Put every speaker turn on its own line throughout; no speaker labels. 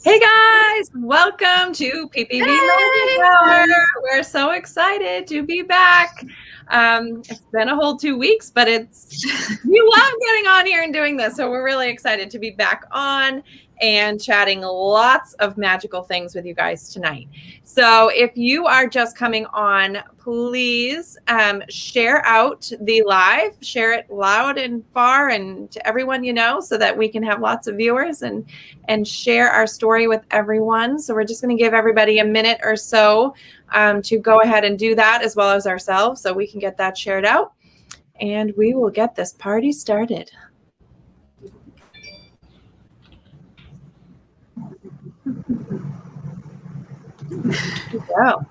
Hey guys, welcome to PPV Magic Hour. We're so excited to be back. It's been a whole 2 weeks, but we love getting on here and doing this. So we're really excited to be back on and chatting lots of magical things with you guys tonight. So if you are just coming on, please share out the live, share it loud and far and to everyone you know so that we can have lots of viewers and share our story with everyone. So we're just going to give everybody a minute or so to go ahead and do that, as well as ourselves, so we can get that shared out. And we will get this party started. Here we go.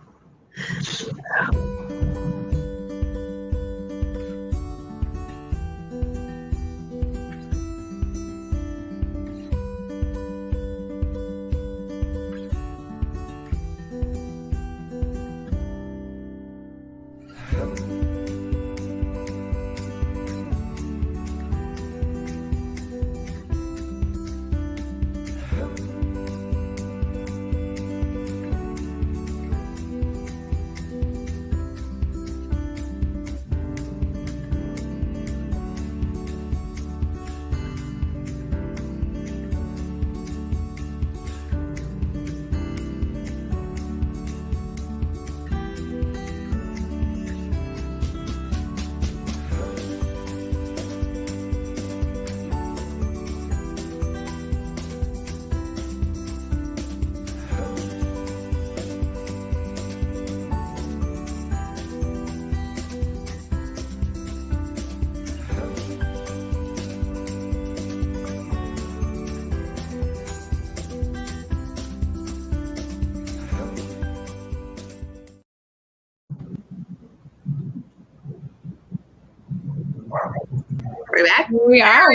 We're back.
We are.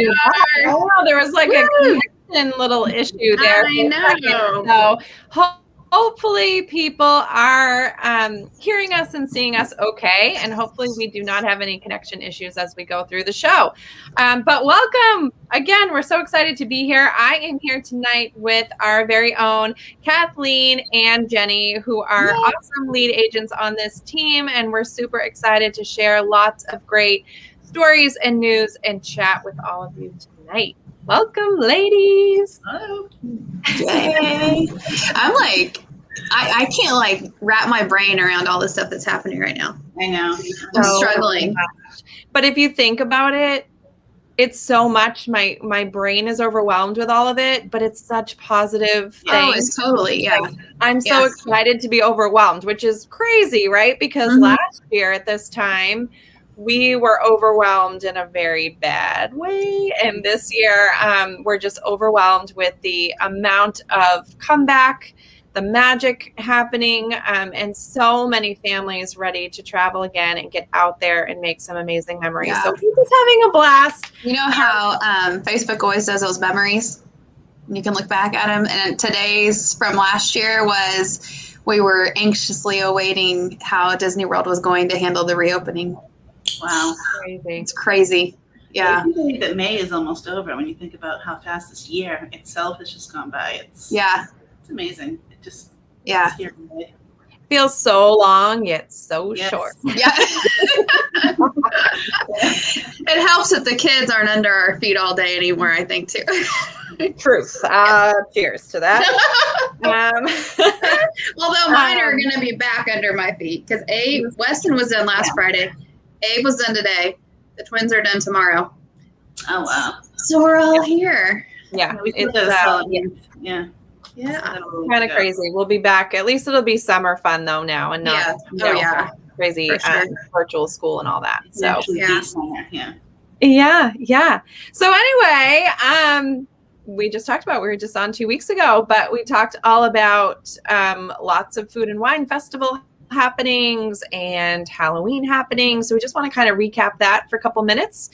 Oh, there was like a connection little issue there.
I know.
So hopefully people are hearing us and seeing us okay. And hopefully we do not have any connection issues as we go through the show. But welcome. Again, we're so excited to be here. I am here tonight with our very own Kathleen and Jenny, who are awesome lead agents on this team. And we're super excited to share lots of great stories and news and chat with all of you tonight. Welcome, ladies.
Hello. Yay. I'm like, I can't like wrap my brain around all the stuff that's happening right now. I know. I'm struggling.
But if you think about it, it's so much. My brain is overwhelmed with all of it, but it's such positive things.
Oh, it's totally, yeah.
I'm so excited to be overwhelmed, which is crazy, right? Because last year at this time, we were overwhelmed in a very bad way. And this year, we're just overwhelmed with the amount of comeback, the magic happening, and so many families ready to travel again and get out there and make some amazing memories. Yeah. So we're just having a blast.
You know how Facebook always does those memories? You can look back at them. And today's from last year was we were anxiously awaiting how Disney World was going to handle the reopening.
Wow.
Crazy.
It's crazy. Yeah.
I think that May is almost over when you think about how fast this year itself has just gone by. It's amazing. It just it's here today.
Feels so long yet so short.
Yeah. It helps that the kids aren't under our feet all day anymore, I think, too.
Truth. Cheers to that.
Although mine are going to be back under my feet because Weston was done last Friday. Abe was done today. The twins are done tomorrow.
Oh, wow.
So we're all here.
Yeah.
Yeah.
Yeah.
Kind of crazy. We'll be back. At least it'll be summer fun though now and not crazy virtual school and all that. So yeah. So anyway, we just talked about, we were just on 2 weeks ago, but we talked all about lots of food and wine festival happenings and Halloween happenings. So we just want to kind of recap that for a couple minutes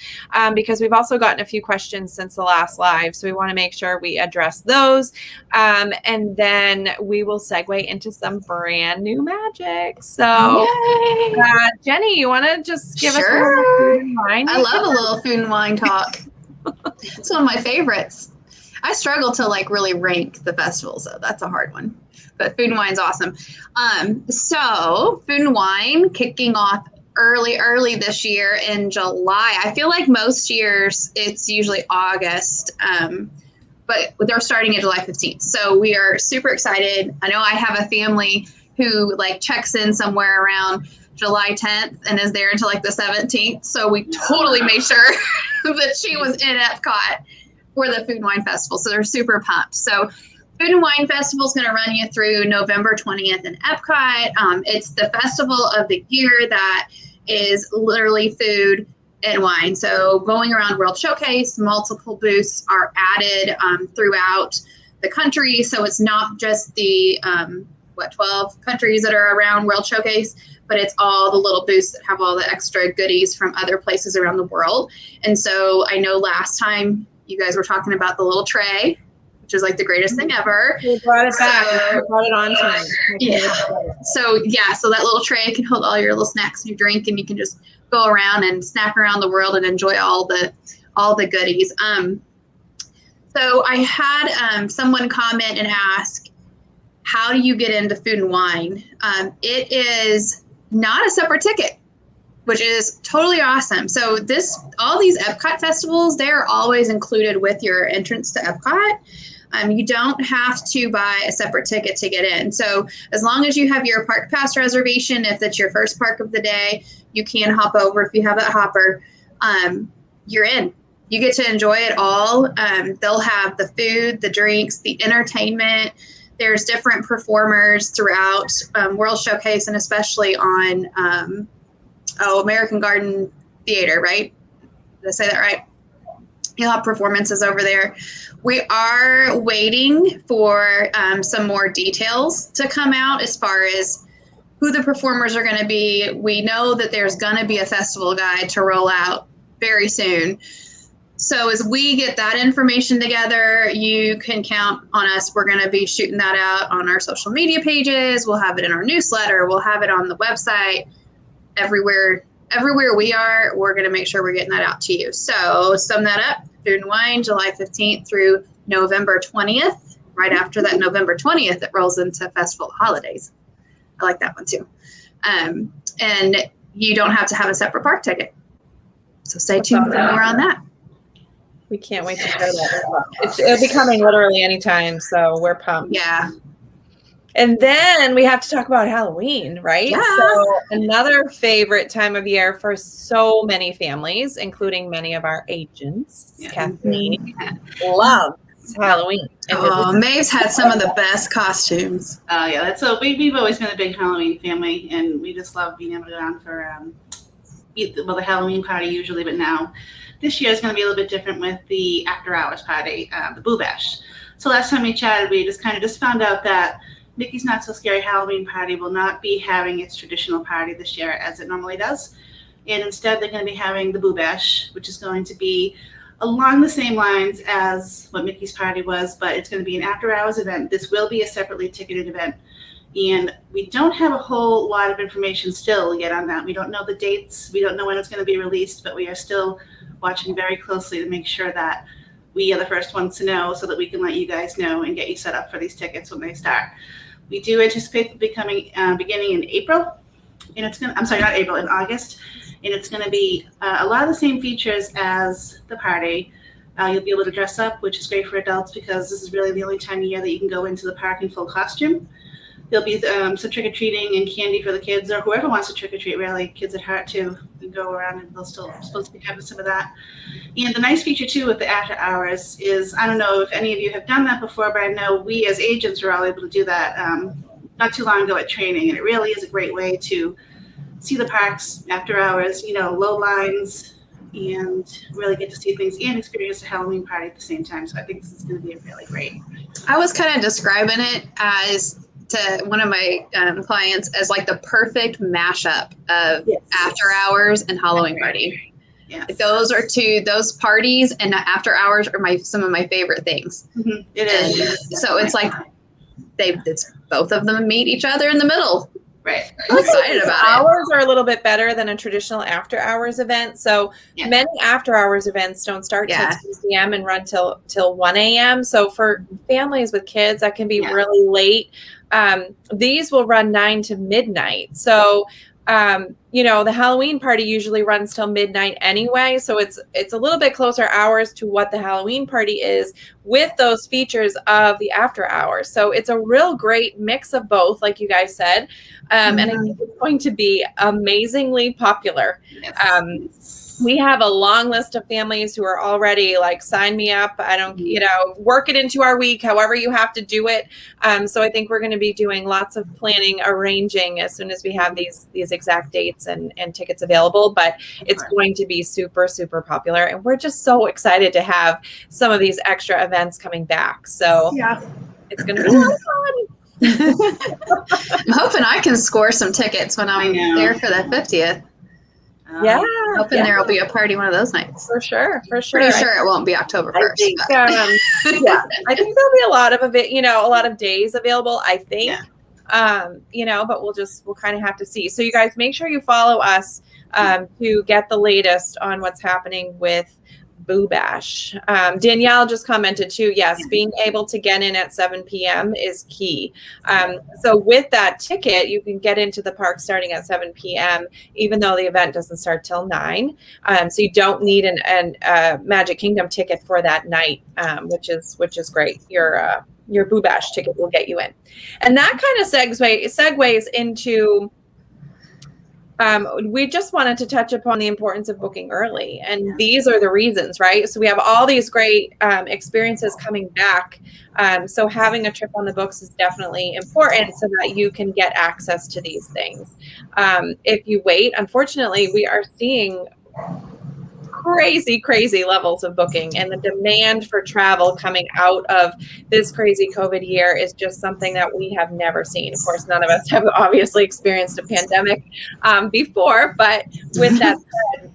because we've also gotten a few questions since the last live. So we want to make sure we address those. And then we will segue into some brand new magic. So Jenny, you want to just give us a little food and wine?
I love a little food and wine talk. It's one of my favorites. I struggle to like really rank the festivals, so that's a hard one. But Food and Wine's awesome. So Food and Wine kicking off early this year in July. I feel like most years it's usually August, but they're starting at July 15th. So we are super excited. I know I have a family who like checks in somewhere around July 10th and is there until like the 17th. So we totally made sure that she was in Epcot for the Food and Wine Festival. So they're super pumped. So Food and Wine Festival is going to run you through November 20th in Epcot. It's the festival of the year that is literally food and wine. So going around World Showcase, multiple booths are added throughout the country. So it's not just the 12 countries that are around World Showcase, but it's all the little booths that have all the extra goodies from other places around the world. And so I know last time you guys were talking about the little tray, which is like the greatest thing ever.
We brought it back. We brought it on tonight.
Yeah. So that little tray can hold all your little snacks and your drink, and you can just go around and snack around the world and enjoy all the goodies. So I had someone comment and ask, how do you get into Food and Wine? It is not a separate ticket, which is totally awesome. So all these Epcot festivals, they're always included with your entrance to Epcot. You don't have to buy a separate ticket to get in. So as long as you have your park pass reservation, if it's your first park of the day, you can hop over if you have that hopper. You're in. You get to enjoy it all. They'll have the food, the drinks, the entertainment. There's different performers throughout World Showcase, and especially on American Garden Theater, right? Did I say that right? You'll have performances over there. We are waiting for some more details to come out as far as who the performers are going to be. We know that there's going to be a festival guide to roll out very soon. So as we get that information together, you can count on us. We're going to be shooting that out on our social media pages. We'll have it in our newsletter. We'll have it on the website. Everywhere we are, we're going to make sure we're getting that out to you. So sum that up, Food and Wine, July 15th through November 20th. Right after that November 20th, it rolls into Festival Holidays. I like that one too. And you don't have to have a separate park ticket. So stay tuned for more on that.
We can't wait to share that. It'll be coming literally anytime, so we're pumped.
Yeah.
And then we have to talk about Halloween, right?
Yeah.
So another favorite time of year for so many families, including many of our agents. Yeah. Kathleen loves Halloween.
And Maeve's had some of the best costumes.
Yeah, we've always been a big Halloween family, and we just love being able to go down for the Halloween party usually, but now this year is going to be a little bit different with the after hours party, the Boo Bash. So last time we chatted, we just found out that Mickey's Not So Scary Halloween Party will not be having its traditional party this year as it normally does. And instead, they're going to be having the Boo Bash, which is going to be along the same lines as what Mickey's party was, but it's going to be an after-hours event. This will be a separately ticketed event. And we don't have a whole lot of information still yet on that. We don't know the dates. We don't know when it's going to be released, but we are still watching very closely to make sure that we are the first ones to know so that we can let you guys know and get you set up for these tickets when they start. We do anticipate it becoming beginning in April, and in August, and it's going to be a lot of the same features as the party. You'll be able to dress up, which is great for adults because this is really the only time of year that you can go into the park in full costume. There'll be some trick-or-treating and candy for the kids, or whoever wants to trick-or-treat, really. Kids at heart, too, can go around, and they'll still supposed to be having some of that. And the nice feature, too, with the after hours is, I don't know if any of you have done that before, but I know we as agents were all able to do that not too long ago at training, and it really is a great way to see the parks after hours, low lines, and really get to see things and experience a Halloween party at the same time. So I think this is going to be really great.
I was kind of describing it as to one of my clients as like the perfect mashup of after hours and Halloween party.
Yes.
Those parties and after hours are some of my favorite things.
Mm-hmm. It is.
So it's like it's both of them meet each other in the middle.
Right.
I'm excited about it.
Hours are a little bit better than a traditional after hours event. So many after hours events don't start till 10 p.m. and run till 1 a.m. So for families with kids, that can be really late. These will run 9 to midnight. So the Halloween party usually runs till midnight anyway. So it's a little bit closer hours to what the Halloween party is with those features of the after hours. So it's a real great mix of both, like you guys said. And I think it's going to be amazingly popular. We have a long list of families who are already like, sign me up. I don't, work it into our week, however you have to do it. So I think we're going to be doing lots of planning, arranging as soon as we have these exact dates and tickets available. But it's going to be super, super popular. And we're just so excited to have some of these extra events coming back. So it's going to be a lot of fun.
I'm hoping I can score some tickets when I'm there for the 50th.
I'm
hoping there will be a party one of those nights.
For sure.
Pretty sure it won't be October 1st.
I think, I think there'll be a lot of a lot of days available, I think. But we'll kind of have to see. So you guys make sure you follow us to get the latest on what's happening with Boo Bash. Danielle just commented too. Yes, being able to get in at 7 p.m. is key. So with that ticket, you can get into the park starting at 7 p.m. even though the event doesn't start till 9. So you don't need a Magic Kingdom ticket for that night, which is great. Your Boo Bash ticket will get you in, and that kind of segues into. We just wanted to touch upon the importance of booking early. And these are the reasons, right? So we have all these great experiences coming back. So having a trip on the books is definitely important so that you can get access to these things. If you wait, unfortunately, we are seeing crazy levels of booking, and the demand for travel coming out of this crazy COVID year is just something that we have never seen. Of course, none of us have obviously experienced a pandemic before, but with that said,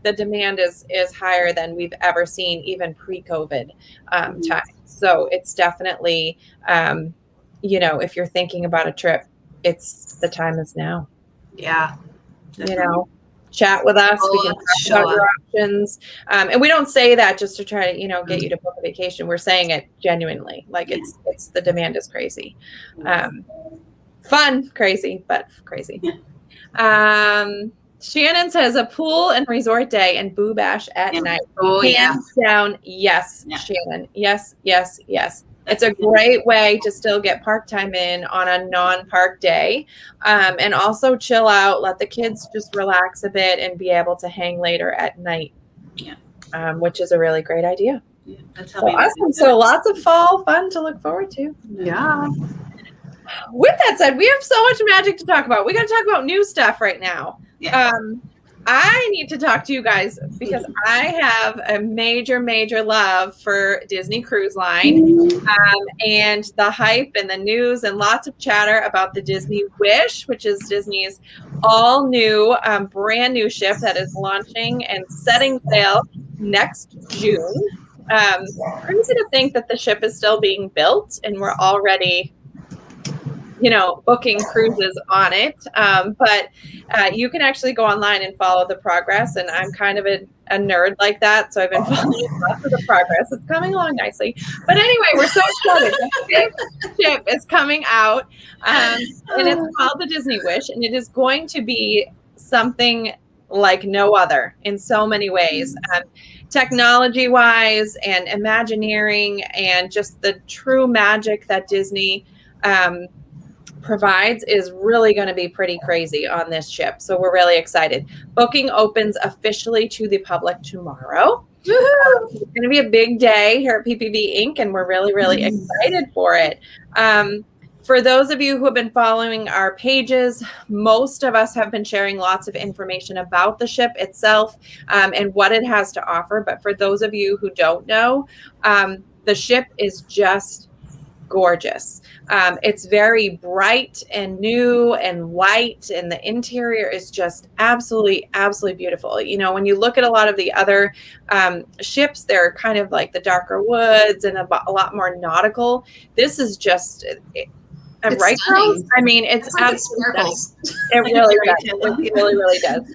the demand is higher than we've ever seen, even pre-COVID times. So it's definitely, if you're thinking about a trip, the time is now.
Yeah.
Chat with us. We can talk about your options. And we don't say that just to try to, get you to book a vacation. We're saying it genuinely. Like it's the demand is crazy. Fun, crazy, but crazy. Shannon says a pool and resort day and Boo Bash at night.
Oh,
Hands down, yes, Shannon. Yes. It's a great way to still get park time in on a non-park day, and also chill out, let the kids just relax a bit and be able to hang later at night, which is a really great idea.
That's
so awesome. So lots of fall fun to look forward to.
Yeah.
With that said, we have so much magic to talk about. We got to talk about new stuff right now. I need to talk to you guys because I have a major love for Disney Cruise Line, and the hype and the news and lots of chatter about the Disney Wish, which is Disney's all new, brand new ship that is launching and setting sail next June. Crazy to think that the ship is still being built and we're already booking cruises on it. But you can actually go online and follow the progress. And I'm kind of a nerd like that. So I've been following lots of the progress. It's coming along nicely. But anyway, we're so excited. The ship is coming out. And it's called the Disney Wish. And it is going to be something like no other in so many ways. Technology-wise and Imagineering and just the true magic that Disney provides is really going to be pretty crazy on this ship. So we're really excited. Booking opens officially to the public tomorrow. It's going to be a big day here at PPV Inc. and we're really excited for it. For those of you who have been following our pages, most of us have been sharing lots of information about the ship itself and what it has to offer. But for those of you who don't know, the ship is just gorgeous. It's very bright and new and light, and the interior is just absolutely beautiful. When you look at a lot of the other ships, they're kind of like the darker woods and a lot more nautical. This is just And
It's
right,
stunning.
girls? I mean, it's
like it
absolutely
sparkles.
It really does. It really, really does.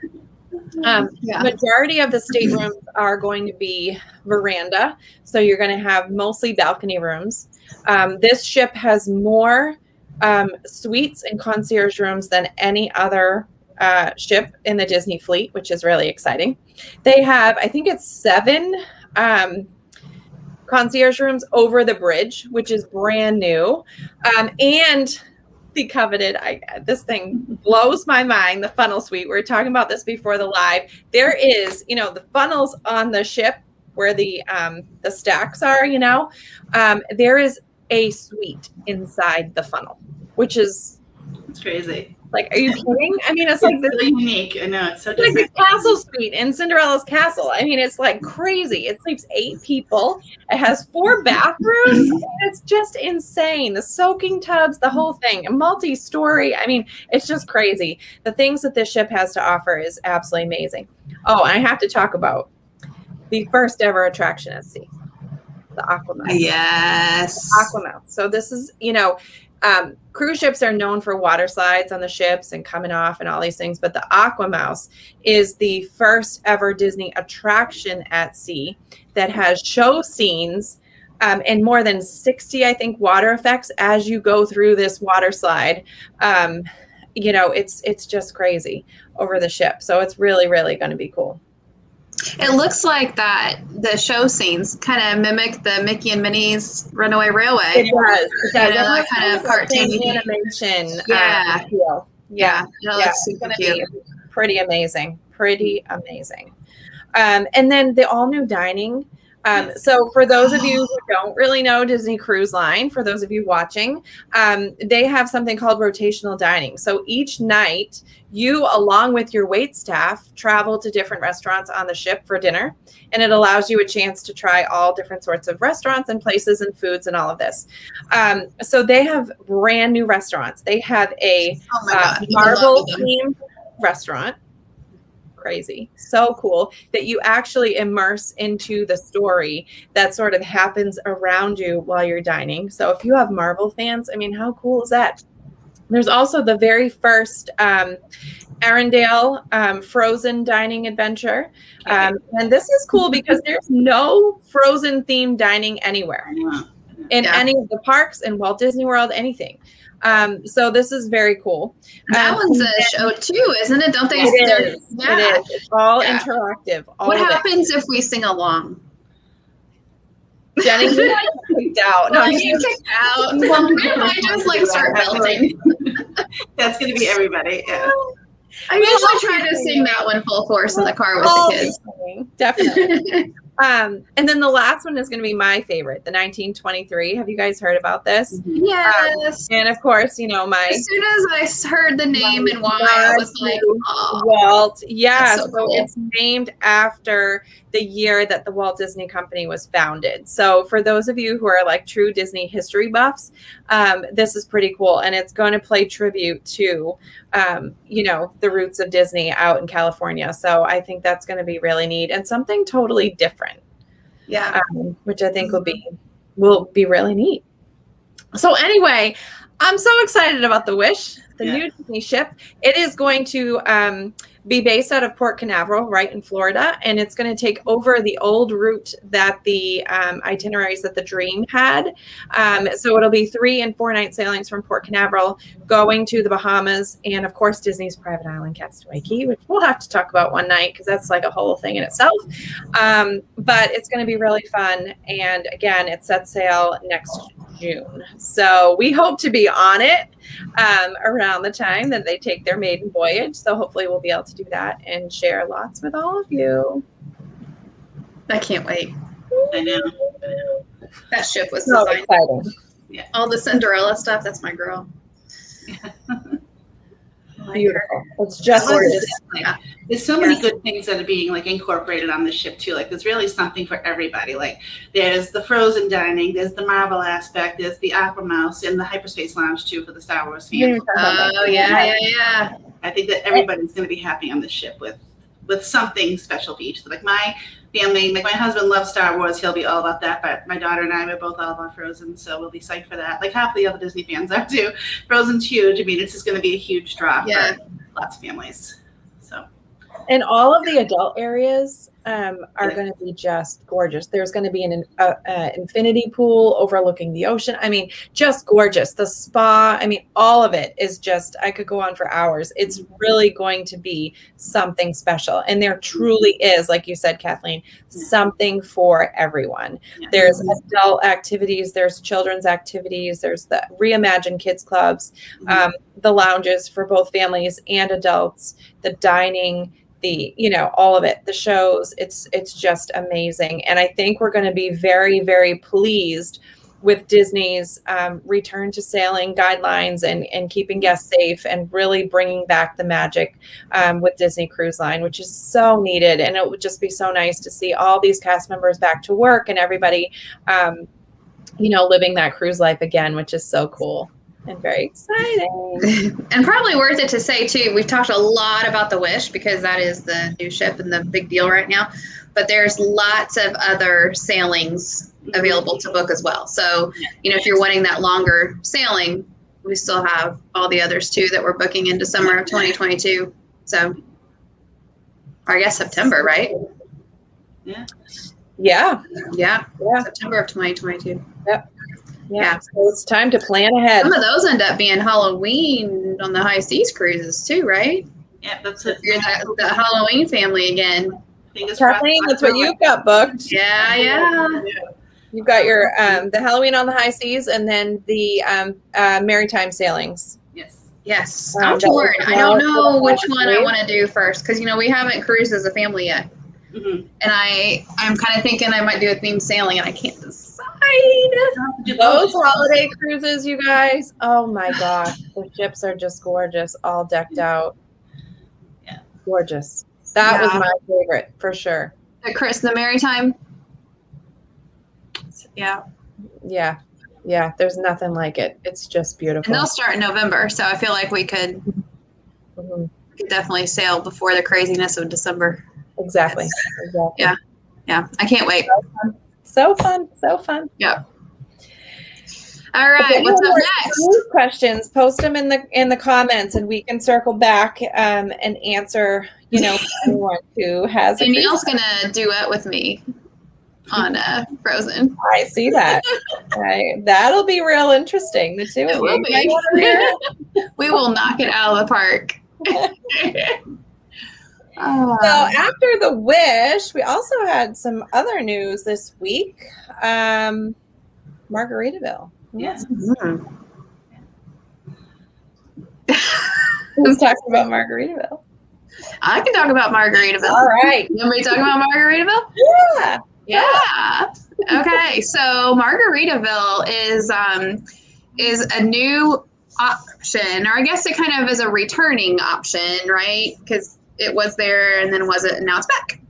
Yeah.
Majority of the staterooms are going to be veranda, so you're going to have mostly balcony rooms. This ship has more suites and concierge rooms than any other ship in the Disney fleet, which is really exciting. They have, I think it's 7 concierge rooms over the bridge, which is brand new, and the coveted, this thing blows my mind, the funnel suite. We were talking about this before the live. There is, the funnels on the ship where the stacks are, there is a suite inside the funnel, which is,
It's crazy.
like, are you kidding? I mean, it's
so
like this,
unique. I know, it's so
like
different.
the castle suite in Cinderella's castle. I mean, it's like crazy. It sleeps 8 people. It has 4 bathrooms. It's just insane. The soaking tubs, the whole thing, multi-story. I mean, it's just crazy. The things that this ship has to offer is absolutely amazing. Oh, and I have to talk about the first ever attraction at sea, the Aquamouse.
Yes.
Aquamouse. So this is, cruise ships are known for water slides on the ships and coming off and all these things, but the Aquamouse is the first ever Disney attraction at sea that has show scenes and more than 60, I think, water effects as you go through this water slide. It's just crazy over the ship. So it's really, really going to be cool.
It looks like that the show scenes kind of mimic the Mickey and Minnie's Runaway Railway.
It does.
That kind of cartoony
animation.
Yeah.
Feel.
Yeah. It looks super cute.
Pretty amazing. And then the all new dining. So for those of you who don't really know Disney Cruise Line, for those of you watching, they have something called rotational dining. So each night you, along with your wait staff, travel to different restaurants on the ship for dinner. And it allows you a chance to try all different sorts of restaurants and places and foods and all of this. So they have brand new restaurants. They have a Marvel themed restaurant. Crazy. So cool that you actually immerse into the story that sort of happens around you while you're dining. So if you have Marvel fans, I mean, how cool is that? There's also the very first Arendelle Frozen dining adventure. And this is cool because there's no Frozen themed dining anywhere in any of the parks in Walt Disney World, anything. So this is very cool.
That one's a show too, isn't it? Don't they?
It is. It's all interactive.
What happens if we sing along?
Jenny, you got kicked out.
No, you get kicked out. I just start belting.
That's going to be everybody. Yeah.
I usually try to sing that one full force in the car with the kids.
Definitely. And then the last one is going to be my favorite, the 1923. Have you guys heard about this?
Yes.
And of course, as soon
as I heard the name and why, I was like, oh.
Walt. Yeah.
So cool.
It's named after the year that the Walt Disney Company was founded. So for those of you who are like true Disney history buffs, this is pretty cool. And it's going to play tribute to, the roots of Disney out in California. So I think that's going to be really neat and something totally different.
Yeah.
Which I think will be really neat. So anyway, I'm so excited about the Wish, the new Disney ship. It is going to be based out of Port Canaveral, right in Florida, and it's going to take over the old route that the itineraries that the Dream had. So it'll be 3 and 4 night sailings from Port Canaveral, going to the Bahamas, and of course Disney's private island, Castaway Cay, which we'll have to talk about one night because that's like a whole thing in itself. But it's going to be really fun, and again, it sets sail next June. So we hope to be on it around the time that they take their maiden voyage. So hopefully we'll be able to do that and share lots with all of you.
I can't wait.
I know.
That ship was
so
designed.
exciting.
Yeah. All the Cinderella stuff, that's my girl.
Beautiful. It's just gorgeous.
There's so many good things that are being incorporated on the ship too. There's really something for everybody. There's the Frozen dining, there's the Marvel aspect, there's the Aquamouse, and the Hyperspace Lounge too for the Star Wars fans.
Oh yeah.
I think that everybody's going to be happy on the ship with with something special for each. Like my family, like my husband loves Star Wars. He'll be all about that. But my daughter and I are both all about Frozen, so we'll be psyched for that. Like half the other Disney fans are too. Frozen's huge. I mean, it's just going to be a huge draw for lots of families. So.
And all of the adult areas are going to be just gorgeous. There's going to be an infinity pool overlooking the ocean. I mean, just gorgeous. The spa, I mean, all of it is just, I could go on for hours. It's really going to be something special. And there truly is, like you said, Kathleen, something for everyone. There's adult activities, there's children's activities, there's the Reimagine Kids Clubs, the lounges for both families and adults, the dining, all of it, the shows, it's just amazing. And I think we're going to be very, very pleased with Disney's return to sailing guidelines and keeping guests safe and really bringing back the magic with Disney Cruise Line, which is so needed. And it would just be so nice to see all these cast members back to work and everybody, living that cruise life again, which is so cool. And very exciting.
And probably worth it to say, too, we've talked a lot about the Wish because that is the new ship and the big deal right now. But there's lots of other sailings available to book as well. So, if you're wanting that longer sailing, we still have all the others, too, that we're booking into summer of 2022. So, or I guess September, right?
Yeah.
September of 2022.
Yep. Yeah, so it's time to plan ahead.
Some of those end up being Halloween on the high seas cruises too, right?
Yeah, that's it.
You're the Halloween family again.
Kathleen, that's what you've got booked.
Yeah.
You've got your the Halloween on the high seas and then the maritime sailings.
Yes. I'm torn. I don't know which one I want to do first because we haven't cruised as a family yet. And I'm kind of thinking I might do a themed sailing and I can't decide.
Those holiday cruises, you guys. Oh my gosh. The ships are just gorgeous, all decked out.
Yeah.
Gorgeous. That was my favorite for sure.
The maritime. Yeah.
There's nothing like it. It's just beautiful.
And they'll start in November, so I feel like we could definitely sail before the craziness of December.
Exactly.
Yeah. I can't wait.
So fun.
Yep. All right. What's up next?
Questions. Post them in the comments, and we can circle back and answer. Anyone who has.
Danielle's gonna duet with me on Frozen.
I see that. That'll be real interesting. The two of you.
We will knock it out of the park.
So after the Wish, we also had some other news this week. Margaritaville.
Yes.
Who's talking about Margaritaville?
I can talk about Margaritaville.
All right.
You want me to talk about Margaritaville? Yeah. Okay. So Margaritaville is a new option, or I guess it kind of is a returning option, right? Because it was there and then wasn't, and now it's back.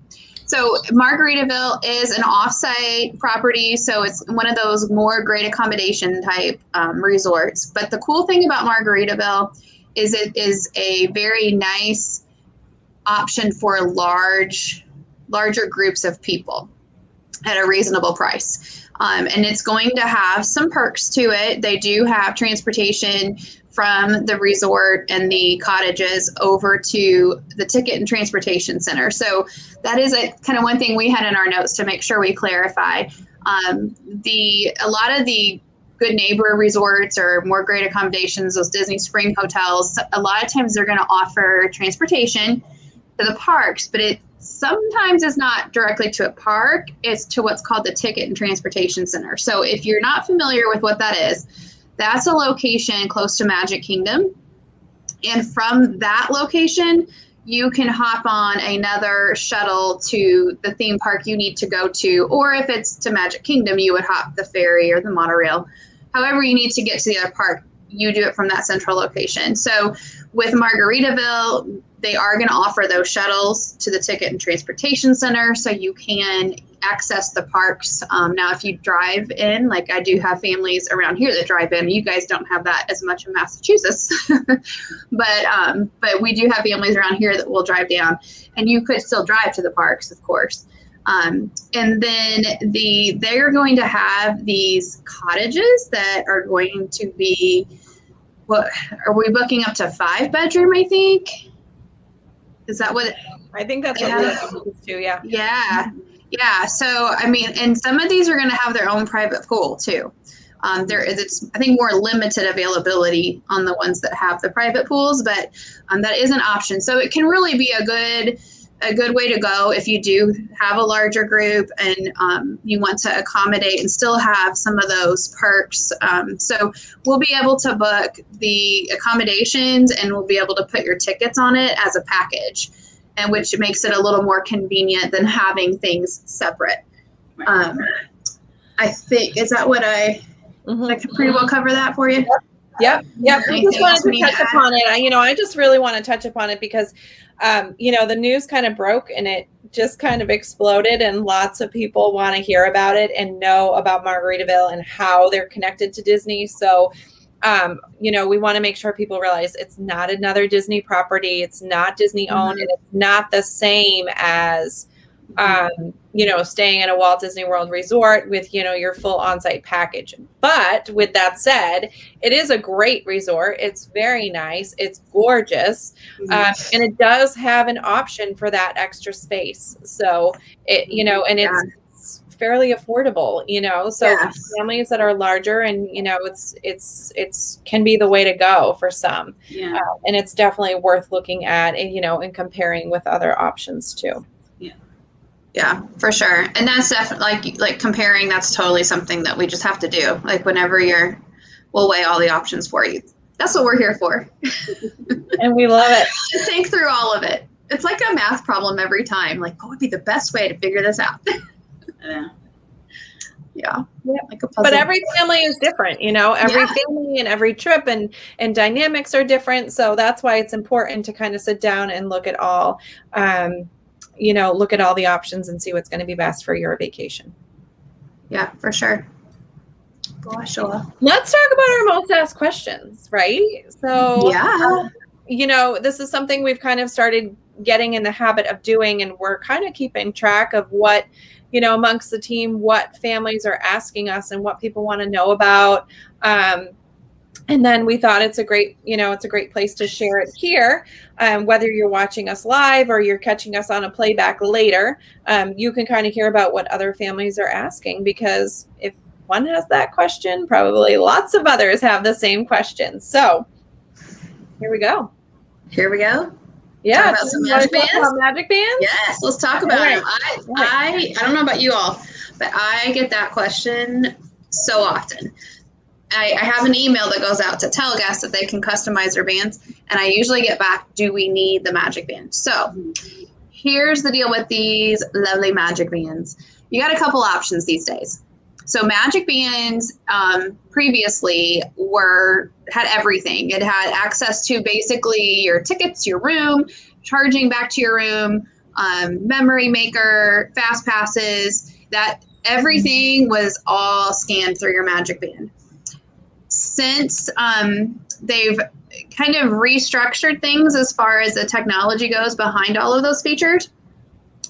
So Margaritaville is an off-site property, so it's one of those more great accommodation type resorts. But the cool thing about Margaritaville is it is a very nice option for larger groups of people at a reasonable price. And it's going to have some perks to it. They do have transportation from the resort and the cottages over to the ticket and transportation center. So that is a kind of one thing we had in our notes to make sure we clarify. A lot of the Good Neighbor resorts or more great accommodations, those Disney Spring hotels, a lot of times they're going to offer transportation to the parks, but it sometimes is not directly to a park. It's to what's called the ticket and transportation center. So if you're not familiar with what that is, that's a location close to Magic Kingdom. And from that location, you can hop on another shuttle to the theme park you need to go to. Or if it's to Magic Kingdom, you would hop the ferry or the monorail. However you need to get to the other park, you do it from that central location. So with Margaritaville, they are going to offer those shuttles to the ticket and transportation center. So you can access the parks. Now, if you drive in, like I do have families around here that drive in, you guys don't have that as much in Massachusetts, but we do have families around here that will drive down, and you could still drive to the parks, of course. And then they're going to have these cottages that are going to be, what are we booking up to 5-bedroom, I think? Is that what?
I think that's what we're used to, yeah.
Yeah. So, I mean, and some of these are going to have their own private pool too. It's, I think, more limited availability on the ones that have the private pools, but that is an option. So it can really be a good way to go if you do have a larger group and you want to accommodate and still have some of those perks. So we'll be able to book the accommodations, and we'll be able to put your tickets on it as a package, and which makes it a little more convenient than having things separate. I think, is that what I can pretty well cover that for you?
Yep. I just wanted to touch upon it. I just really want to touch upon it because, the news kind of broke and it just kind of exploded, and lots of people want to hear about it and know about Margaritaville and how they're connected to Disney. So, we want to make sure people realize it's not another Disney property. It's not Disney owned, and it's not the same as, staying in a Walt Disney World resort with, your full on-site package. But with that said, it is a great resort. It's very nice. It's gorgeous. And it does have an option for that extra space. So it, and it's fairly affordable, so for families that are larger, and, it's can be the way to go for some. And it's definitely worth looking at, and, and comparing with other options too.
Yeah, for sure. And that's definitely like comparing, that's totally something that we just have to do. Like whenever we'll weigh all the options for you. That's what we're here for.
And we love it.
To think through all of it. It's like a math problem every time. Like, what would be the best way to figure this out? Yeah. Like a puzzle.
But every family is different, every family and every trip and dynamics are different. So that's why it's important to kind of sit down and look at all, look at all the options and see what's going to be best for your vacation.
Yeah, for sure. Gosh,
let's talk about our most asked questions, right? So, this is something we've kind of started getting in the habit of doing, and we're kind of keeping track of what, amongst the team, what families are asking us and what people want to know about. And then we thought it's a great place to share it here. Whether you're watching us live or you're catching us on a playback later, you can kind of hear about what other families are asking, because if one has that question, probably lots of others have the same question. So here we go.
Yeah. Talk about some magic bands?
Magic bands?
Yes, let's talk about them. I don't know about you all, but I get that question so often. I have an email that goes out to tell guests that they can customize their bands, and I usually get back, do we need the magic band? So here's the deal with these lovely magic bands. You got a couple options these days. So magic bands previously had everything. It had access to basically your tickets, your room, charging back to your room, memory maker, fast passes, that everything was all scanned through your magic band. Since they've kind of restructured things as far as the technology goes behind all of those features,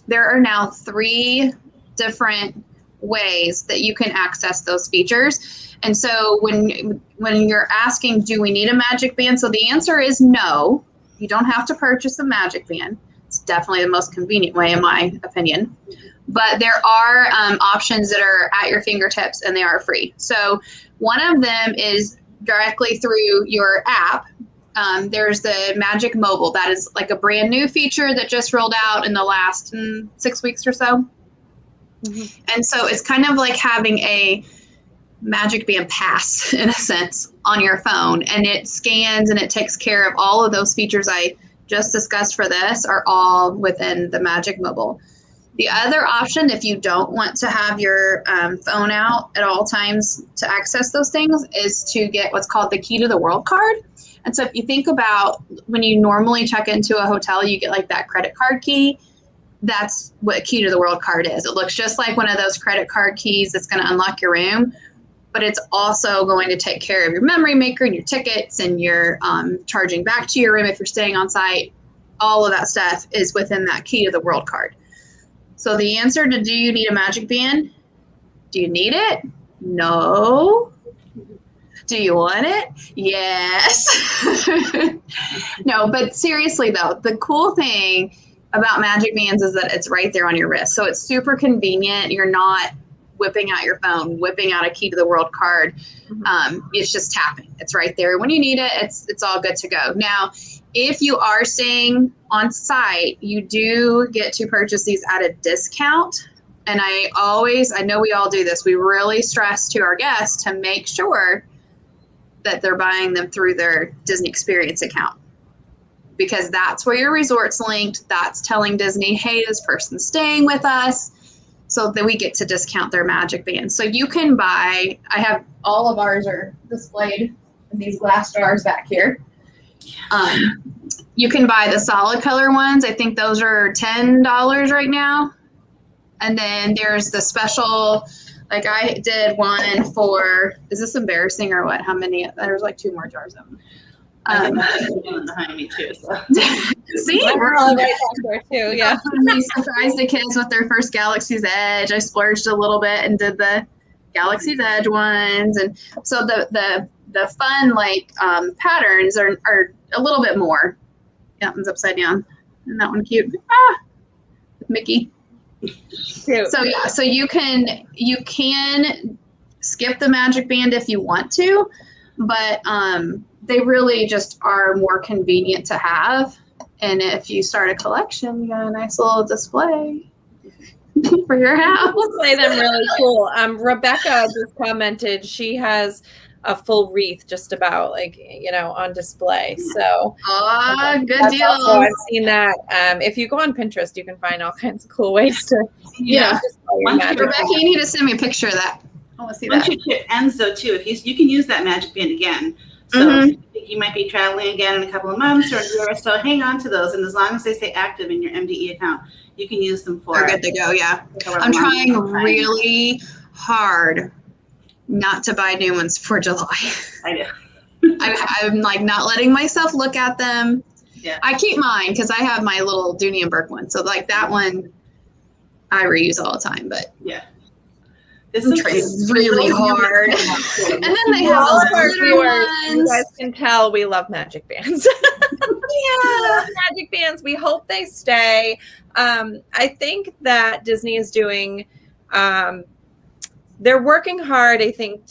there are now 3 different ways that you can access those features. And so when you're asking, do we need a magic band? So the answer is no. You don't have to purchase a magic band. It's definitely the most convenient way, in my opinion. But there are options that are at your fingertips, and they are free. So one of them is directly through your app. There's the Magic Mobile. That is like a brand new feature that just rolled out in the last 6 weeks or so. And so it's kind of like having a Magic Band pass, in a sense, on your phone. And it scans and it takes care of all of those features I just discussed for this are all within the Magic Mobile. The other option, if you don't want to have your phone out at all times to access those things, is to get what's called the Key to the World card. And so if you think about when you normally check into a hotel, you get like that credit card key. that's what a key to the world card is. It looks just like one of those credit card keys that's going to unlock your room, but it's also going to take care of your memory maker and your tickets and your charging back to your room if you're staying on site. All of that stuff is within that key to the world card. So the answer to do you need a magic band? Do you need it? No. Do you want it? Yes. No, but seriously though, the cool thing about magic bands is that it's right there on your wrist. So it's super convenient. You're not whipping out your phone, whipping out a key to the world card. It's just tapping. It's right there. When you need it, it's all good to go. Now, if you are staying on site, you do get to purchase these at a discount. And I know we all do this. We really stress to our guests to make sure that they're buying them through their Disney Experience account, because that's where your resort's linked. That's telling Disney, hey, this person's staying with us, so that we get to discount their magic bands. So you can buy, I have all of ours are displayed in these glass jars back here. You can buy the solid color ones. I think those are $10 right now. And then there's the special, like I did one for, is this embarrassing or what? How many? There's like 2 more jars of them.
Behind me too. So.
See,
we're all right back there too. Yeah.
We surprised the kids with their first Galaxy's Edge. I splurged a little bit and did the Galaxy's Edge ones, and so the fun patterns are a little bit more. That one's upside down, and that one cute. Mickey.
Cute.
So yeah, so you can skip the magic band if you want to, but they really just are more convenient to have. And if you start a collection, you got a nice little display for your house.
Display them really cool. Rebecca just commented she has a full wreath just about on display. So
good deal.
Also, I've seen that. If you go on Pinterest, you can find all kinds of cool ways to display your magic.
Rebecca, you need to send me a picture of that. I want to see that.
Once your trip ends though too, if you can use that magic band again. So you might be traveling again in a couple of months or whatever. So hang on to those, and as long as they stay active in your MDE account, you can use them for.
They're good to go. Yeah, I'm trying really hard not to buy new ones for July.
I do.
I'm not letting myself look at them.
Yeah.
I keep mine because I have my little Dooney and Burke one. So that one I reuse all the time. But
yeah.
This is really hard. And then they have
all
those
of our viewers.
ones.
You guys can tell we love magic bands. Yeah, magic bands. We hope they stay. I think that Disney is doing. They're working hard, I think,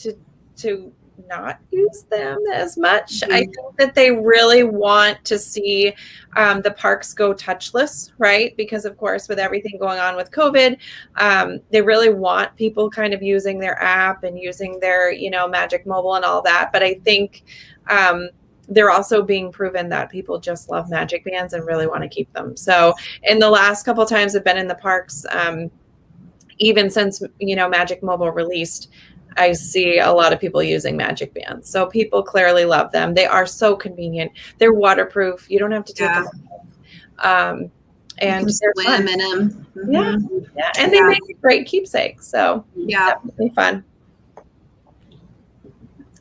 to not use them as much. I think that they really want to see the parks go touchless, right? Because of course, with everything going on with COVID, they really want people kind of using their app and using their, Magic Mobile and all that. But I think they're also being proven that people just love magic bands and really want to keep them. So in the last couple of times I've been in the parks, even since, Magic Mobile released, I see a lot of people using magic bands. So people clearly love them. They are so convenient. They're waterproof. You don't have to take them off. And they're fun.
In them.
Yeah. And they make a great keepsake. So
yeah,
definitely fun.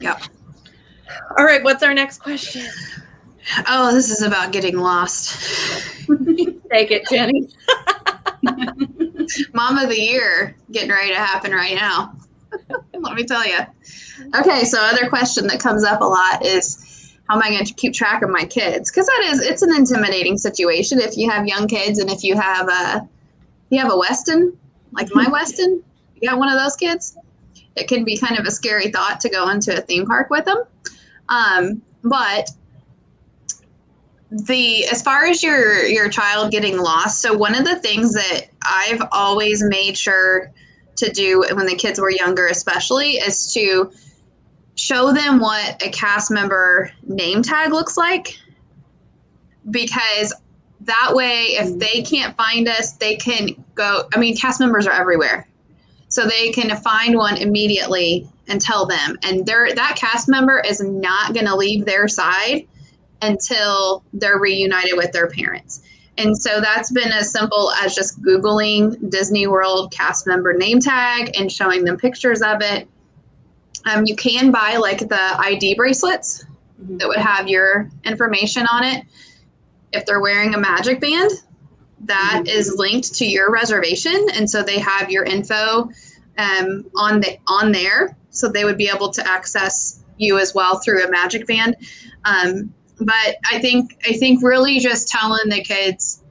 Yeah.
All right. What's our next question?
Oh, this is about getting lost.
Take it, Jenny.
Mom of the Year getting ready to happen right now. Let me tell you. Okay, so other question that comes up a lot is, how am I going to keep track of my kids? Because it's an intimidating situation if you have young kids, and if you have a Weston, like my Weston, you got one of those kids, it can be kind of a scary thought to go into a theme park with them. But as far as your child getting lost, so one of the things that I've always made sure to do when the kids were younger, especially, is to show them what a cast member name tag looks like, because that way, if they can't find us, they can go. I mean, cast members are everywhere, so they can find one immediately and tell them, and that cast member is not going to leave their side until they're reunited with their parents. And so that's been as simple as just Googling Disney World cast member name tag and showing them pictures of it. You can buy like the ID bracelets that would have your information on it. If they're wearing a magic band, that is linked to your reservation. And so they have your info on there. So they would be able to access you as well through a magic band. But I think really just telling the kids,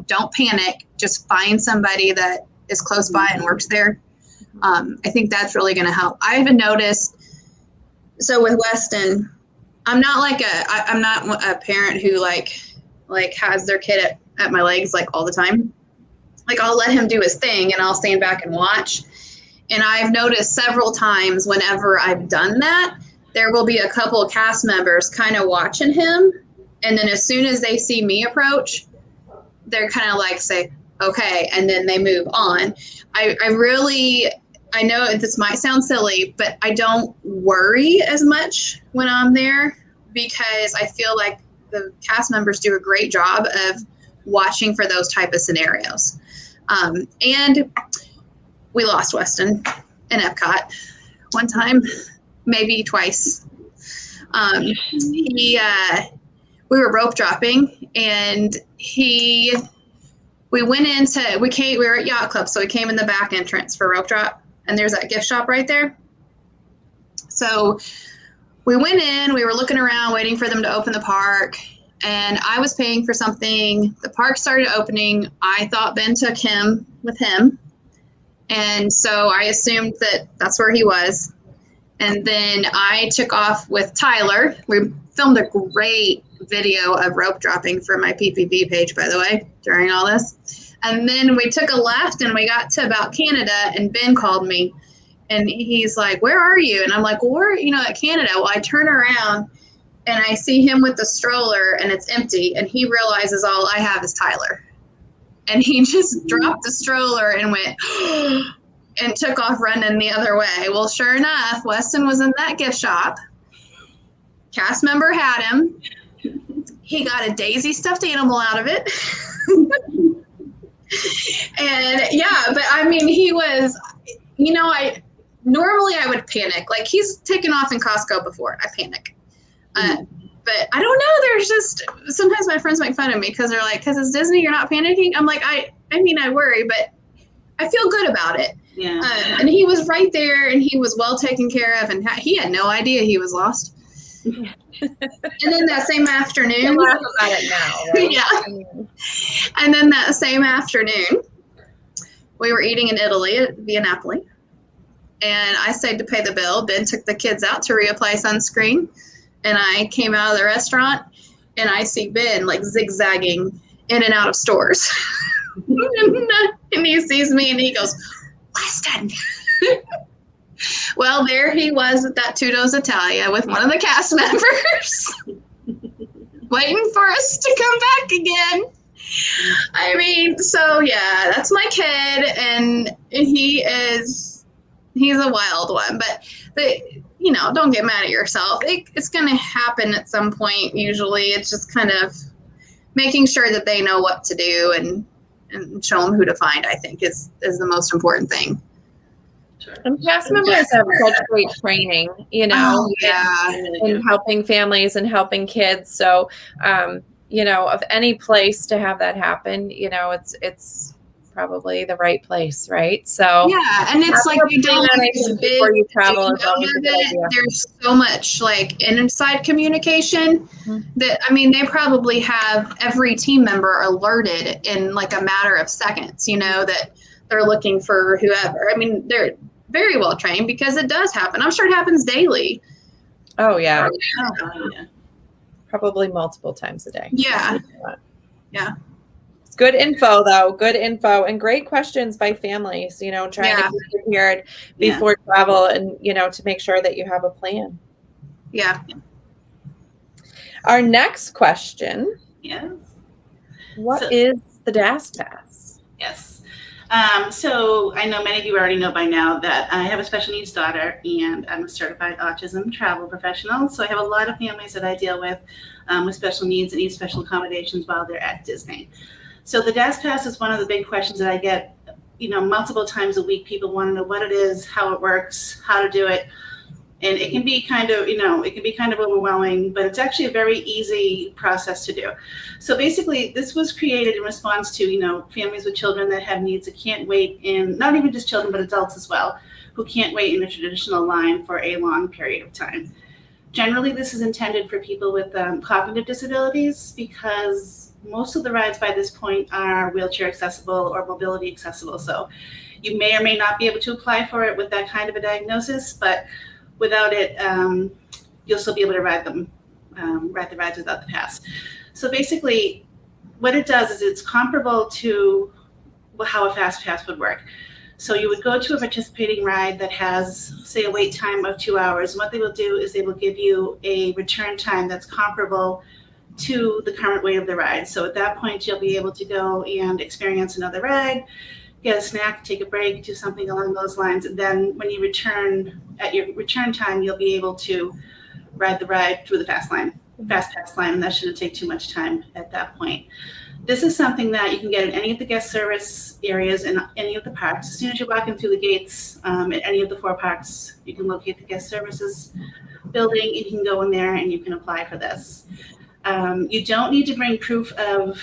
don't panic. Just find somebody that is close by and works there. I think that's really going to help. I even noticed. So with Weston, I'm not a parent who like has their kid at my legs like all the time. Like I'll let him do his thing and I'll stand back and watch. And I've noticed several times whenever I've done that, there will be a couple of cast members kind of watching him. And then as soon as they see me approach, they're kind of like say, okay. And then they move on. I know this might sound silly, but I don't worry as much when I'm there because I feel like the cast members do a great job of watching for those type of scenarios. And we lost Weston in Epcot one time, maybe twice. We were rope dropping and we were at Yacht Club. So we came in the back entrance for rope drop and there's that gift shop right there. So we went in, we were looking around, waiting for them to open the park. And I was paying for something. The park started opening. I thought Ben took him with him. And so I assumed that that's where he was. And then I took off with Tyler. We filmed a great video of rope dropping for my PPV page, by the way, during all this. And then we took a left and we got to about Canada and Ben called me. And he's like, where are you? And I'm like, well, we're, at Canada. Well, I turn around and I see him with the stroller and it's empty. And he realizes all I have is Tyler. And he just dropped the stroller and went and took off running the other way. Well, sure enough, Weston was in that gift shop. Cast member had him. He got a Daisy stuffed animal out of it. And yeah, but I mean, he was, normally I would panic. Like he's taken off in Costco before. I panic. But I don't know. There's just, sometimes my friends make fun of me because they're like, because it's Disney, you're not panicking. I'm like, I worry, but I feel good about it.
Yeah.
And he was right there and he was well taken care of and he had no idea he was lost. And then that same afternoon.
You laugh about it now, right?
Yeah. And then that same afternoon, we were eating in Italy at Via Napoli. And I stayed to pay the bill. Ben took the kids out to reapply sunscreen. And I came out of the restaurant and I see Ben like zigzagging in and out of stores. And he sees me and he goes, Weston. Well, there he was at that Tudo's Italia with one of the cast members waiting for us to come back again. I mean, so yeah, that's my kid and he's a wild one, but don't get mad at yourself. It's going to happen at some point. Usually it's just kind of making sure that they know what to do and show them who to find, I think is the most important thing.
Sure.
And cast members have such great training, in helping families and helping kids. So, of any place to have that happen, it's probably the right place, right? So
yeah, and it's like you don't
before you travel.
There's so much like inside communication that they probably have every team member alerted in like a matter of seconds. That they're looking for whoever. I mean, they're very well trained because it does happen. I'm sure it happens daily.
Oh yeah. Probably multiple times a day.
Yeah. Yeah.
Good info, though. Good info and great questions by families, trying to be prepared before travel and, to make sure that you have a plan.
Yeah.
Our next question.
Yes.
What is the DAS Pass?
Yes. So I know many of you already know by now that I have a special needs daughter and I'm a certified autism travel professional. So I have a lot of families that I deal with special needs and need special accommodations while they're at Disney. So the DAS pass is one of the big questions that I get, multiple times a week. People want to know what it is, how it works, how to do it. And it can be kind of overwhelming, but it's actually a very easy process to do. So basically, this was created in response to, families with children that have needs that can't wait in, not even just children, but adults as well, who can't wait in a traditional line for a long period of time. Generally, this is intended for people with cognitive disabilities because most of the rides by this point are wheelchair accessible or mobility accessible. So you may or may not be able to apply for it with that kind of a diagnosis, but without it, you'll still be able to ride the rides without the pass. So basically, what it does is it's comparable to how a fast pass would work. So you would go to a participating ride that has, say, a wait time of 2 hours. And what they will do is they will give you a return time that's comparable to the current wait of the ride. So at that point, you'll be able to go and experience another ride, get a snack, take a break, do something along those lines. And then when you return, at your return time, you'll be able to ride the ride through the fast pass line, and that shouldn't take too much time at that point. This is something that you can get in any of the guest service areas in any of the parks. As soon as you walk in through the gates at any of the 4 parks, you can locate the guest services building. You can go in there and you can apply for this. You don't need to bring proof of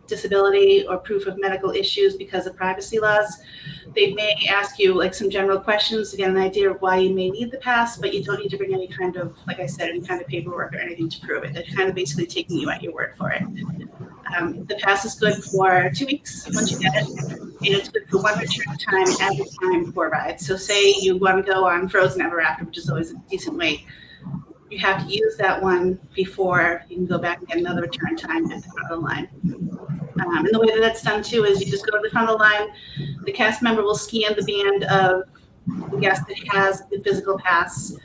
disability or proof of medical issues because of privacy laws. They may ask you like some general questions to get an idea of why you may need the pass, but you don't need to bring any kind of, like I said, any kind of paperwork or anything to prove it. They're kind of basically taking you at your word for it. The pass is good for 2 weeks once you get it, and it's good for one return time at a time for rides. So say you want to go on Frozen Ever After, which is always a decent wait. You have to use that one before you can go back and get another return time at the front of the line. And the way that that's done too is you just go to the front of the line. The cast member will scan the band of the guest that has the physical pass,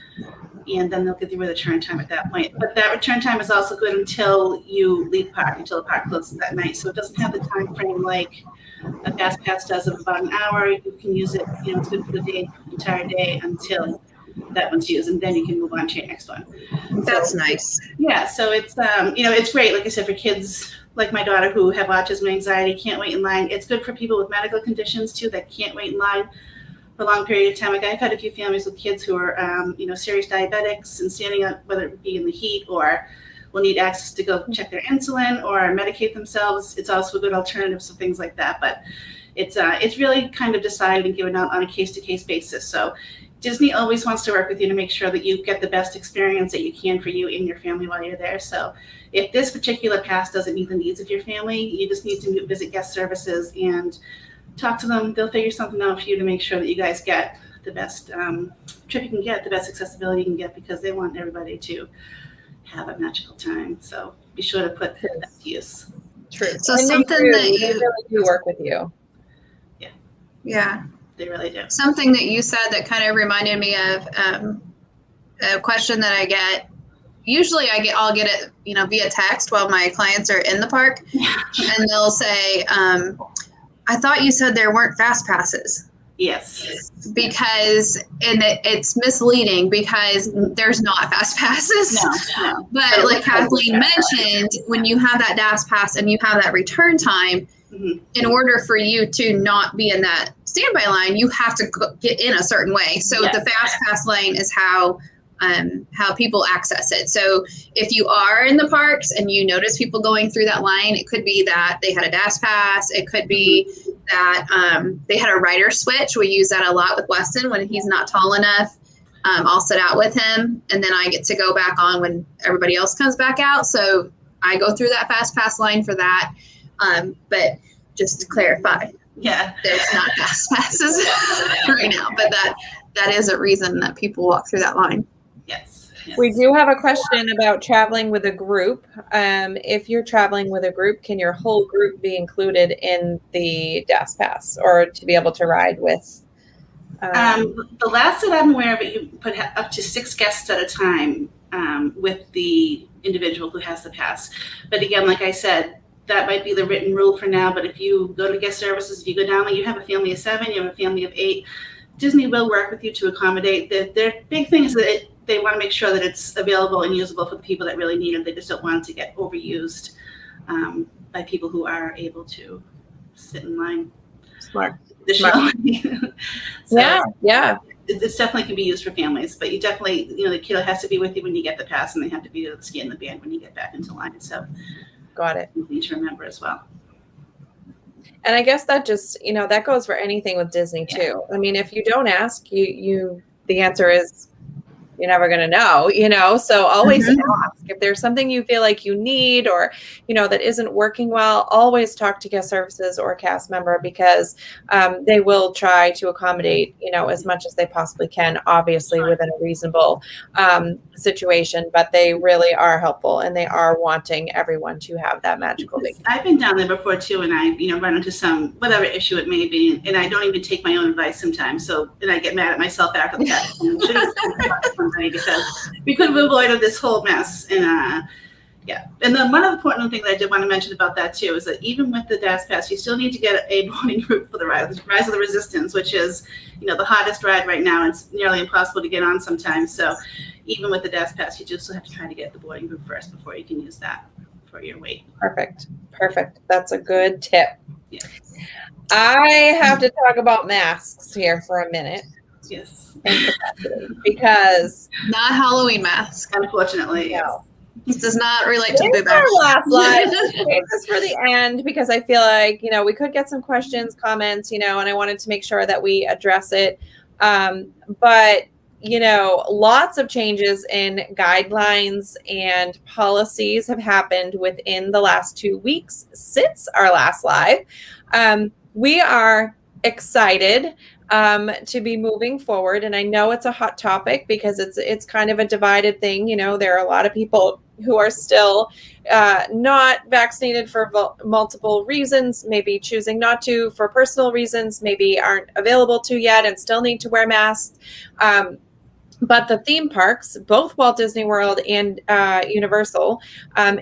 and then they'll get the return time at that point. But that return time is also good until you leave the park, until the park closes that night. So it doesn't have the time frame like a fast pass does of about an hour. You can use it, it's good for the entire day until that one's used, and then you can move on to your next one.
That's nice.
Yeah, so it's it's great, like I said, for kids like my daughter who have autism and anxiety, can't wait in line. It's good for people with medical conditions too that can't wait in line for a long period of time. Like I've had a few families with kids who are serious diabetics and standing up, whether it be in the heat or will need access to go check their insulin or medicate themselves. It's also a good alternative to things like that. But it's really kind of decided and given out on a case-to-case basis. So Disney always wants to work with you to make sure that you get the best experience that you can for you and your family while you're there. So if this particular pass doesn't meet the needs of your family, you just need to visit guest services and talk to them. They'll figure something out for you to make sure that you guys get the best trip you can get, the best accessibility you can get, because they want everybody to have a magical time. So be sure to put that to use.
True.
So
and
something that you
really do work with you.
Yeah.
They really do.
Something that you said that kind of reminded me of a question that I get. Usually I'll get it, via text while my clients are in the park, and they'll say, I thought you said there weren't fast passes.
Yes.
Because, it's misleading because there's not fast passes.
No.
But like Kathleen mentioned, when you have that DAS pass and you have that return time, in order for you to not be in that standby line, you have to get in a certain way. So the fast pass lane is how people access it. So if you are in the parks and you notice people going through that line, it could be that they had a DAS pass. It could be that they had a rider switch. We use that a lot with Weston when he's not tall enough. I'll sit out with him, and then I get to go back on when everybody else comes back out. So I go through that fast pass line for that. But just to clarify, there's not fast passes right now, but that is a reason that people walk through that line.
Yes.
We do have a question about traveling with a group. If you're traveling with a group, can your whole group be included in the DAS pass or to be able to ride with?
The last that I'm aware of it, you put up to 6 guests at a time with the individual who has the pass. But again, like I said, that might be the written rule for now. But if you go to guest services, if you go down there, you have a family of 7, you have a family of 8, Disney will work with you to accommodate. Their big thing is that they want to make sure that it's available and usable for the people that really need it. They just don't want it to get overused. by people who are able to sit in line.
Smart.
So,
Yeah.
This definitely can be used for families, but you definitely, the kiddo has to be with you when you get the pass, and they have to be able to scan the band when you get back into line. So,
got it.
You need to remember as well.
And I guess that just, that goes for anything with Disney too. I mean, if you don't ask, the answer is you're never going to know, so always ask if there's something you feel like you need or, that isn't working well, always talk to guest services or cast member because they will try to accommodate, as much as they possibly can, obviously within a reasonable situation, but they really are helpful and they are wanting everyone to have that magical vacation.
I've been down there before too, and I, run into some, whatever issue it may be, and I don't even take my own advice sometimes, so, and I get mad at myself after the fact. Because we could have avoided this whole mess. And and then one other important thing that I did want to mention about that too is that even with the DAS pass, you still need to get a boarding group for the Rise of the Resistance, which is the hottest ride right now. It's nearly impossible to get on sometimes. So even with the DAS pass, you just still have to try to get the boarding group first before you can use that for your wait.
Perfect. That's a good tip.
Yeah.
I have to talk about masks here for a minute.
Yes.
Because
not Halloween mask.
Unfortunately,
no.
This does not relate to Boo
Our last live. Save this for the end because I feel like we could get some questions, comments, and I wanted to make sure that we address it. But lots of changes in guidelines and policies have happened within the last 2 weeks since our last live. We are excited to be moving forward. And I know it's a hot topic because it's kind of a divided thing. There are a lot of people who are still not vaccinated for multiple reasons, maybe choosing not to for personal reasons, maybe aren't available to yet and still need to wear masks. But the theme parks, both Walt Disney World and Universal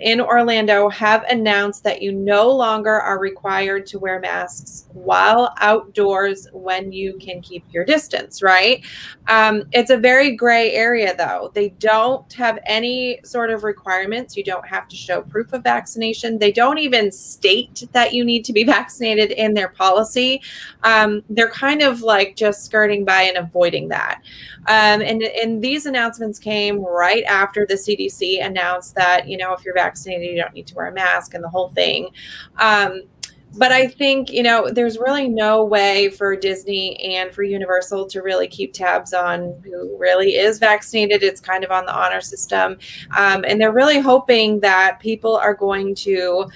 in Orlando, have announced that you no longer are required to wear masks while outdoors when you can keep your distance, right? It's a very gray area, though. They don't have any sort of requirements. You don't have to show proof of vaccination. They don't even state that you need to be vaccinated in their policy. They're kind of like just skirting by and avoiding that. And these announcements came right after the CDC announced that, if you're vaccinated, you don't need to wear a mask and the whole thing. But I think, there's really no way for Disney and for Universal to really keep tabs on who really is vaccinated. It's kind of on the honor system. And they're really hoping that people are going to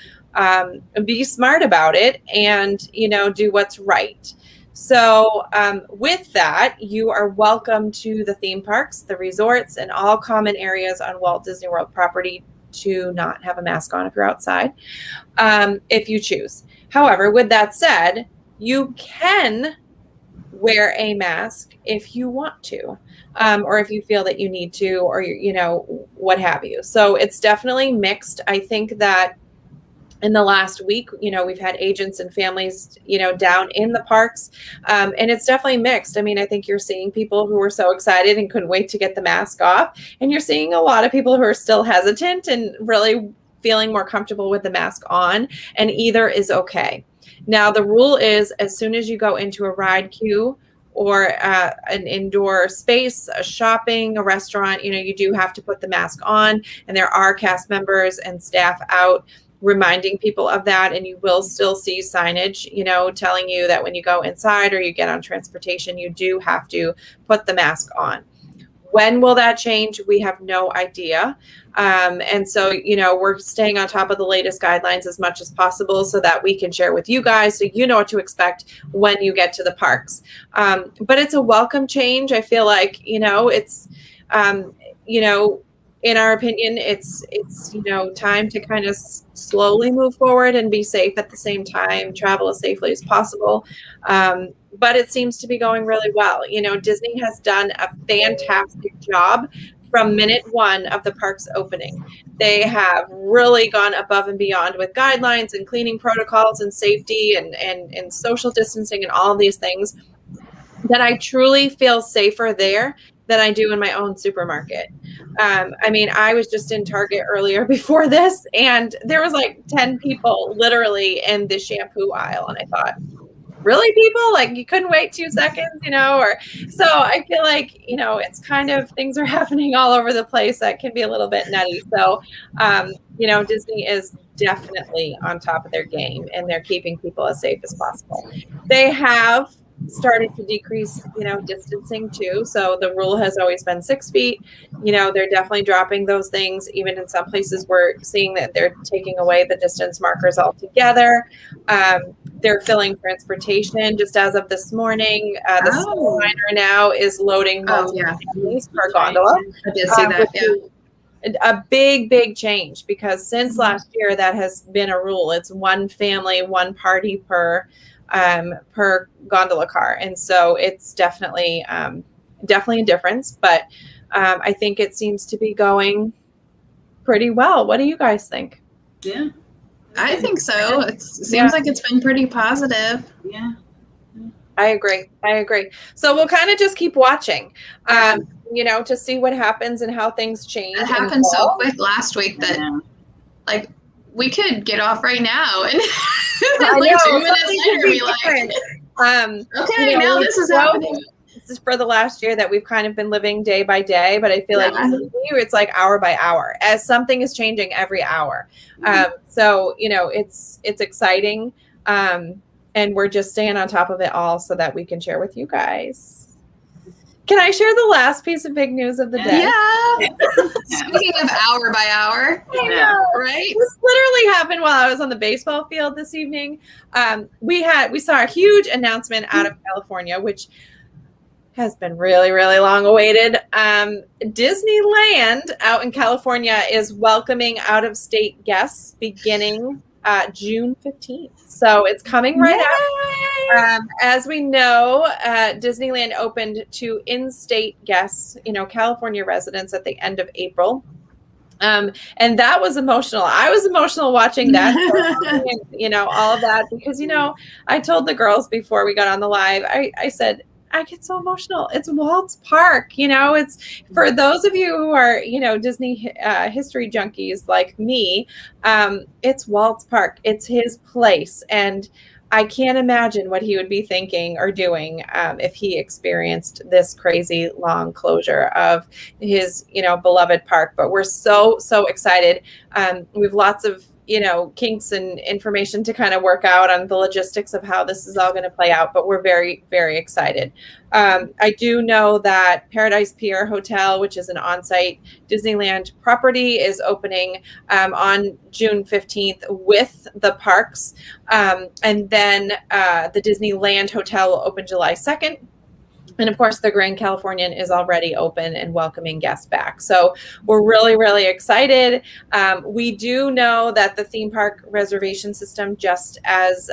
be smart about it and, do what's right. So with that, you are welcome to the theme parks, the resorts, and all common areas on Walt Disney World property to not have a mask on if you're outside, if you choose. However, with that said, you can wear a mask if you want to, or if you feel that you need to, or, what have you. So it's definitely mixed. I think that in the last week, we've had agents and families, down in the parks. And it's definitely mixed. I mean, I think you're seeing people who are so excited and couldn't wait to get the mask off. And you're seeing a lot of people who are still hesitant and really feeling more comfortable with the mask on. And either is okay. Now, the rule is as soon as you go into a ride queue or an indoor space, a shopping, a restaurant, you do have to put the mask on. And there are cast members and staff out reminding people of that. And you will still see signage, telling you that when you go inside or you get on transportation, you do have to put the mask on. When will that change? We have no idea. And so, we're staying on top of the latest guidelines as much as possible so that we can share with you guys so you know what to expect when you get to the parks. But it's a welcome change. I feel like, it's, in our opinion, it's time to kind of slowly move forward and be safe at the same time, travel as safely as possible. But it seems to be going really well. Disney has done a fantastic job from minute one of the park's opening. They have really gone above and beyond with guidelines and cleaning protocols and safety and social distancing and all these things that I truly feel safer there than I do in my own supermarket. I mean, I was just in Target earlier before this, and there was like 10 people literally in the shampoo aisle. And I thought, really, people? Like, you couldn't wait 2 seconds, or so I feel like, it's kind of, things are happening all over the place that can be a little bit nutty. So, Disney is definitely on top of their game, and they're keeping people as safe as possible. They have started to decrease, distancing too. So the rule has always been 6 feet. They're definitely dropping those things. Even in some places, we're seeing that they're taking away the distance markers altogether. They're filling transportation just as of this morning. The Skyliner now is loading multiple families per gondola.
I did see that,
A big change, because since last year that has been a rule. It's one family, one party per gondola car, and so it's definitely a difference. But I think it seems to be going pretty well. What do you guys think?
Yeah,
I think so. It seems like it's been pretty positive.
Yeah,
I agree. So we'll kind of just keep watching. To see what happens and how things change.
It happened so quick last week that, like, we could get off right now and like 2 minutes later be like, okay, now this is happening.
This is for the last year that we've kind of been living day by day, but I feel like it's like hour by hour, as something is changing every hour. So it's exciting, and we're just staying on top of it all so that we can share with you guys. Can I share the last piece of big news of the day?
Yeah. Speaking of hour by hour, right?
This literally happened while I was on the baseball field this evening. We saw a huge announcement out of California, which has been really, really long awaited. Disneyland out in California is welcoming out-of-state guests beginning June 15th. So it's coming right up. As we know, Disneyland opened to in-state guests, California residents, at the end of April. And that was emotional. I was emotional watching that, all of that, because, I told the girls before we got on the live, I said, I get so emotional. It's Walt's Park. It's for those of you who are, Disney history junkies like me. It's Walt's Park. It's his place. And I can't imagine what he would be thinking or doing if he experienced this crazy long closure of his, beloved park. But we're so excited. We have lots of kinks and information to kind of work out on the logistics of how this is all going to play out, but we're very, very excited. I do know that Paradise Pier Hotel, which is an on-site Disneyland property, is opening on June 15th with the parks. And then the Disneyland Hotel will open July 2nd. And of course, the Grand Californian is already open and welcoming guests back. So we're really, really excited. We do know that the theme park reservation system, just as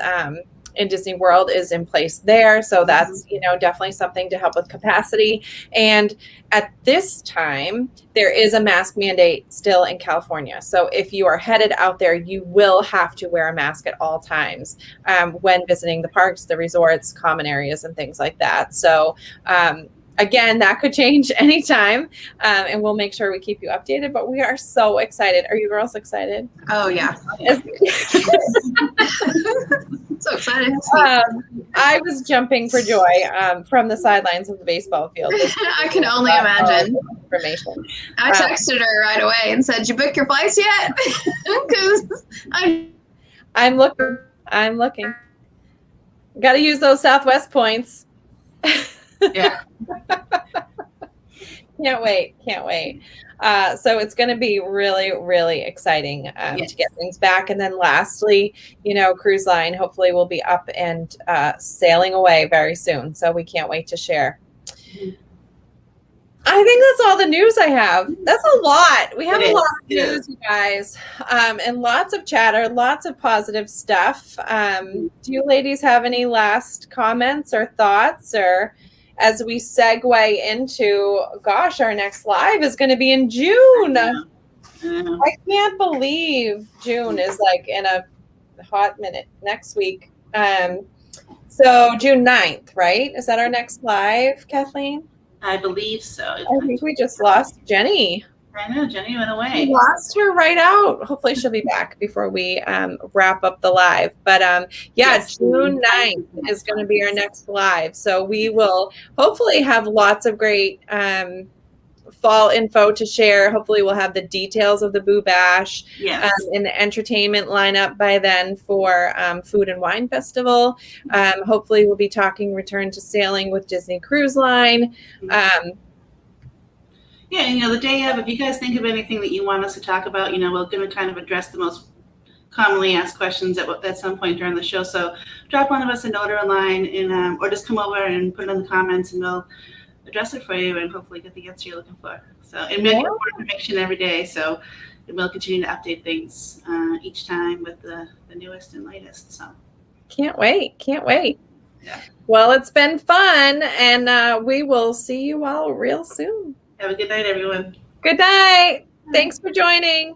in Disney World, is in place there. So that's, definitely something to help with capacity. And at this time, there is a mask mandate still in California. So if you are headed out there, you will have to wear a mask at all times when visiting the parks, the resorts, common areas, and things like that. So again, that could change anytime, and we'll make sure we keep you updated, but we are so excited. Are you girls excited?
Oh, yeah. So excited.
I was jumping for joy from the sidelines of the baseball field.
I can only imagine.
Information.
I texted her right away and said, "Did you book your flights yet?" Because
I'm looking. Got to use those Southwest points.
Yeah.
Can't wait. So it's going to be really, really exciting to get things back. And then lastly, cruise line hopefully will be up and sailing away very soon. So we can't wait to share. I think that's all the news I have. That's a lot. We have a lot of news, you guys, and lots of chatter, lots of positive stuff. Do you ladies have any last comments or thoughts, or as we segue into, our next live is going to be in June. I can't believe June is like in a hot minute next week. So June 9th, right? Is that our next live, Kathleen?
I believe so.
I think we just lost Jenny.
I know, Jenny went
We
away.
lost her right out. Hopefully she'll be back before we wrap up the live. But
Yes.
June 9th is going to be our next live. So we will hopefully have lots of great fall info to share. Hopefully we'll have the details of the Boo Bash
Yes.
and the entertainment lineup by then for Food and Wine Festival. Hopefully we'll be talking return to sailing with Disney Cruise Line.
Yeah, and the day of, if you guys think of anything that you want us to talk about, we're going to kind of address the most commonly asked questions at some point during the show. So drop one of us a note or a line, and or just come over and put it in the comments, and we'll address it for you and hopefully get the answer you're looking for. So, and we'll get more information every day. So we'll continue to update things each time with the newest and latest. So
can't wait.
Yeah.
Well, it's been fun, and we will see you all real soon.
Have a good night, everyone.
Good night. Thanks for joining.